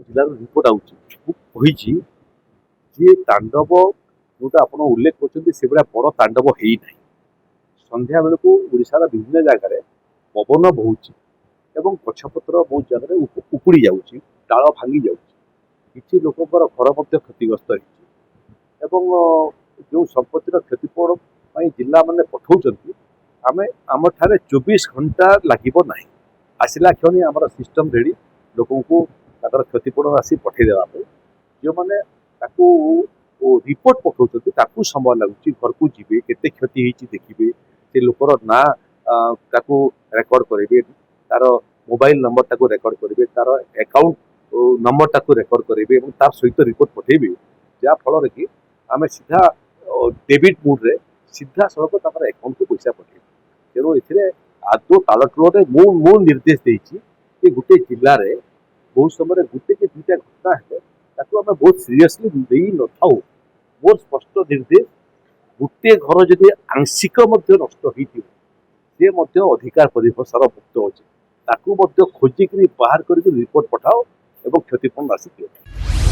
जिलार report आउची जे तांडव जोटा आप उल्लेख कर बड़ तांडव है ना संध्या बेलू ओडार विभिन्न जगार पवन बहुची एवं गछपत्र बहुत जगह उपुड़ी जाऊँगी डाल भांगी जाऊँगी लोकर घर क्षतिग्रस्त हो जो संपत्तिर क्षतिपूरण जिला मैंने पठाऊँ आम आम ठारे 24 घंटा लगे ना आसला क्षण आम सिस्टम रेडी लोक क्षतिपूरण राशि पठेदेवाई जो मैंने रिपोर्ट पठाऊँ समय लगुच घर को जी के क्षति होती देखिए से लोकर ना रेकर्ड करेंगे तार मोबाइल नंबर टाक रेकर्ड करेंगे तार अकाउंट नंबर टाक रेकर्ड करेंगे तार सहित रिपोर्ट पठेबे जहाँफल कि आम सीधा डेबिट मुड्रे सीधा सड़क अकाउंट को पैसा पठे तेणु ये आदौ तालटोल मु निर्देश देती गोटे जिले में बहुत समय गोटे कि दुईटा घटना है आम बहुत सीरीयसली नहीं न था मोर स्पष्ट निर्देश गोटे घर जदि आंशिक नष्ट हो अधिकार परिभाषार मुक्त अच्छे खोजिक बाहर कर रिपोर्ट पठाओ और क्षतिपूर्ण राशि दियो।